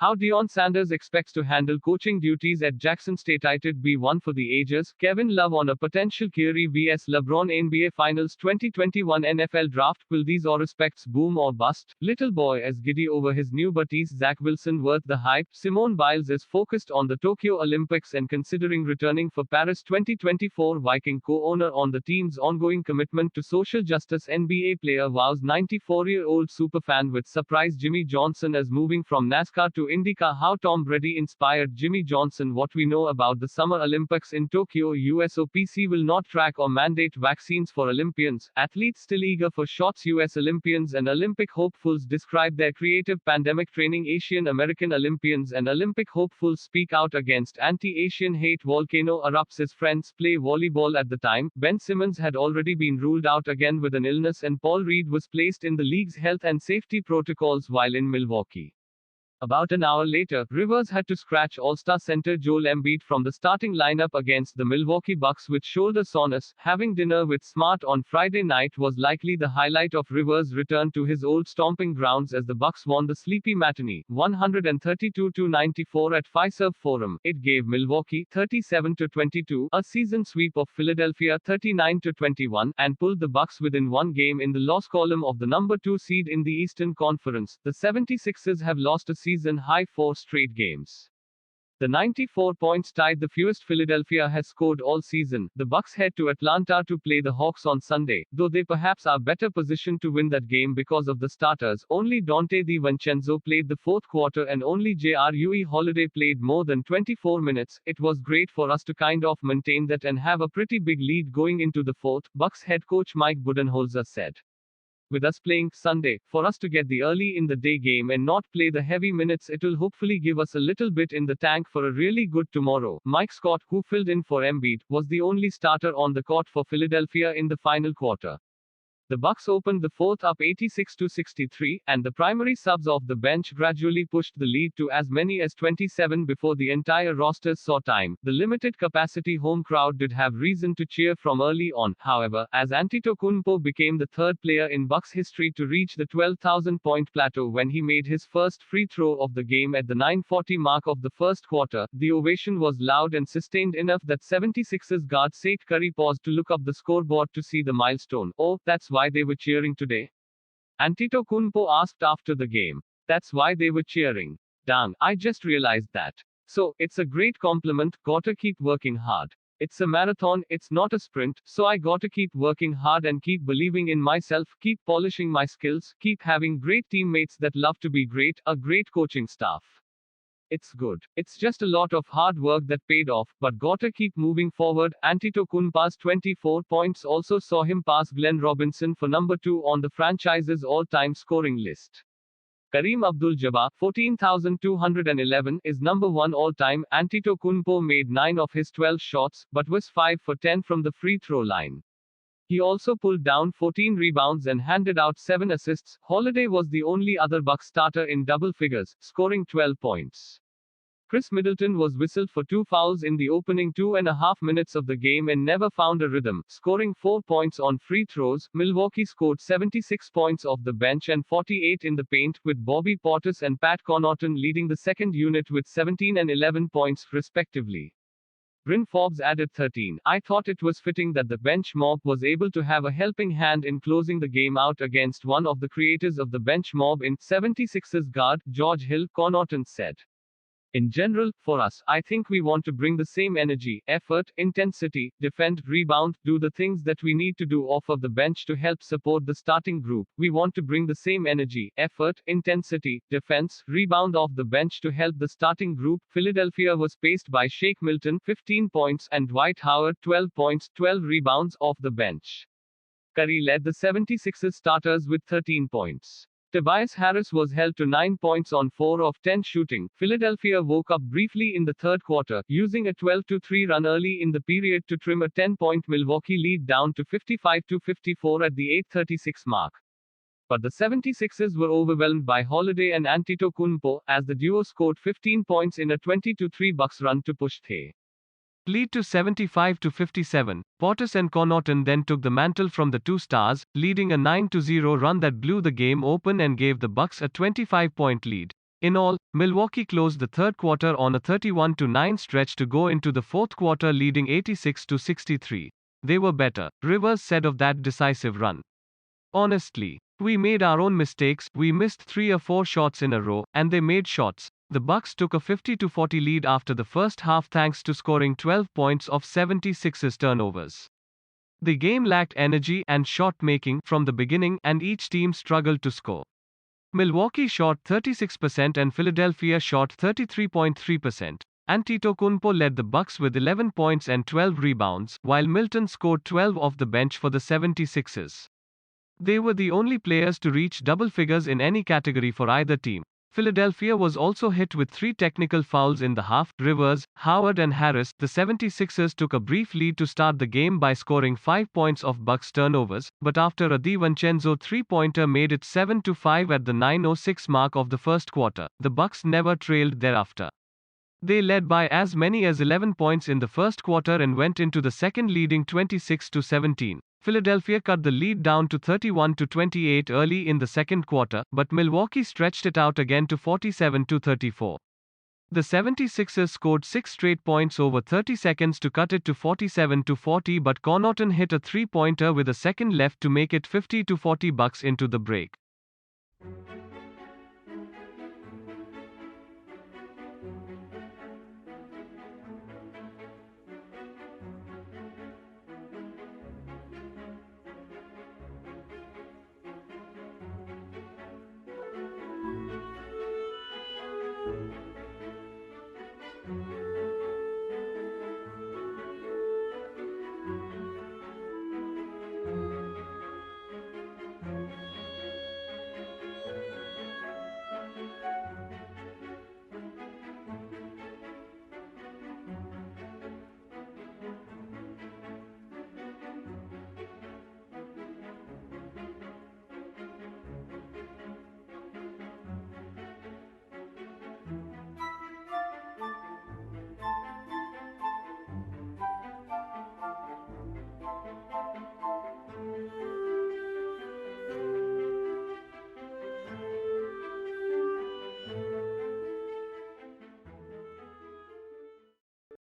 How Deion Sanders expects to handle coaching duties at Jackson State. It'd be one for the ages. Kevin Love on a potential Kyrie vs LeBron NBA Finals2021 NFL draft. Will these orospects boom or bust? Little boy is giddy over his new batIs. Zach Wilson worth the hype. Simone Biles is focused on the Tokyo Olympics and considering returning for Paris 2024. Viking co-owner on the team's ongoing commitment to social justice. NBA player vows 94-year-old superfan with surprise. Jimmy Johnson is moving from NASCAR to IndyCar. How Tom Brady inspired Jimmy Johnson. What we know about the Summer Olympics in Tokyo. USOPC will not track or mandate vaccines for Olympians. Athletes still eager for shots. US Olympians and Olympic hopefuls describe their creative pandemic training. Asian American Olympians and Olympic hopefuls speak out against anti-Asian hate. Volcano erupts. His friends play volleyball at the time. Ben Simmons had already been ruled out again with an illness, and Paul Reed was placed in the league's health and safety protocols while in Milwaukee. About an hour later, Rivers had to scratch All-Star center Joel Embiid from the starting lineup against the Milwaukee Bucks with shoulder soreness. Having dinner with Smart on Friday night was likely the highlight of Rivers' return to his old stomping grounds as the Bucks won the sleepy matinee, 132-94 at Fiserv Forum. It gave Milwaukee 37-22, a season sweep of Philadelphia 39-21, and pulled the Bucks within one game in the loss column of the number 2 seed in the Eastern Conference. The 76ers have lost a season-high 4 straight games. The 94 points tied the fewest Philadelphia has scored all season. The Bucks head to Atlanta to play the Hawks on Sunday, though they perhaps are better positioned to win that game because of the starters. Only Dante DiVincenzo played the fourth quarter and only Jrue Holiday played more than 24 minutes. It was great for us to kind of maintain that and have a pretty big lead going into the fourth, Bucks head coach Mike Budenholzer said. With us playing Sunday, for us to get the early in the day game and not play the heavy minutes, it'll hopefully give us a little bit in the tank for a really good tomorrow. Mike Scott, who filled in for Embiid, was the only starter on the court for Philadelphia in the final quarter. The Bucks opened the fourth up 86-63, and the primary subs off the bench gradually pushed the lead to as many as 27 before the entire roster saw time. The limited capacity home crowd did have reason to cheer from early on, however, as Antetokounmpo became the third player in Bucks history to reach the 12,000-point plateau when he made his first free throw of the game at the 9:40 mark of the first quarter. The ovation was loud and sustained enough that 76ers guard Seth Curry paused to look up the scoreboard to see the milestone. Oh, that's why they were cheering today? Antetokounmpo asked after the game. That's why they were cheering. Dang, I just realized that. So, it's a great compliment. Gotta keep working hard. It's a marathon, it's not a sprint, so I gotta keep working hard and keep believing in myself, keep polishing my skills, keep having great teammates that love to be great, a great coaching staff. It's good. It's just a lot of hard work that paid off, but gotta keep moving forward. Antetokounmpo's 24 points also saw him pass Glenn Robinson for number 2 on the franchise's all-time scoring list. Kareem Abdul-Jabbar, 14,211, is number 1 all-time. Antetokounmpo made 9 of his 12 shots, but was 5 for 10 from the free throw line. He also pulled down 14 rebounds and handed out 7 assists. Holiday was the only other Bucks starter in double figures, scoring 12 points. Chris Middleton was whistled for 2 fouls in the opening 2.5 minutes of the game and never found a rhythm, scoring 4 points on free throws. Milwaukee scored 76 points off the bench and 48 in the paint, with Bobby Portis and Pat Connaughton leading the second unit with 17 and 11 points, respectively. Bryn Forbes added 13. I thought it was fitting that the bench mob was able to have a helping hand in closing the game out against one of the creators of the bench mob in 76ers guard, George Hill, Connaughton said. In general, for us, I think we want to bring the same energy, effort, intensity, defend, rebound, do the things that we need to do off of the bench to help support the starting group. We want to bring the same energy, effort, intensity, defense, rebound off the bench to help the starting group. Philadelphia was paced by Shake Milton, 15 points, and Dwight Howard, 12 points, 12 rebounds off the bench. Curry led the 76ers starters with 13 points. Tobias Harris was held to 9 points on 4 of 10 shooting. Philadelphia woke up briefly in the third quarter, using a 12-3 run early in the period to trim a 10-point Milwaukee lead down to 55-54 at the 8:36 mark. But the 76ers were overwhelmed by Holiday and Antetokounmpo, as the duo scored 15 points in a 20-3 Bucks run to push the lead to 75-57. Portis and Connaughton then took the mantle from the two stars, leading a 9-0 run that blew the game open and gave the Bucks a 25-point lead. In all, Milwaukee closed the third quarter on a 31-9 stretch to go into the fourth quarter leading 86-63. They were better, Rivers said of that decisive run. Honestly, we made our own mistakes, we missed 3 or 4 shots in a row, and they made shots. The Bucks took a 50-40 lead after the first half thanks to scoring 12 points off 76ers turnovers. The game lacked energy and shot making from the beginning, and each team struggled to score. Milwaukee shot 36% and Philadelphia shot 33.3%. Antetokounmpo led the Bucks with 11 points and 12 rebounds, while Milton scored 12 off the bench for the 76ers. They were the only players to reach double figures in any category for either team. Philadelphia was also hit with 3 technical fouls in the half. Rivers, Howard and Harris. The 76ers took a brief lead to start the game by scoring 5 points off Bucks turnovers, but after a DiVincenzo three-pointer made it 7-5 at the 9:06 mark of the first quarter, the Bucks never trailed thereafter. They led by as many as 11 points in the first quarter and went into the second leading 26-17. Philadelphia cut the lead down to 31-28 early in the second quarter, but Milwaukee stretched it out again to 47-34. The 76ers scored 6 straight points over 30 seconds to cut it to 47-40, but Connaughton hit a three-pointer with a second left to make it 50-40 Bucks into the break.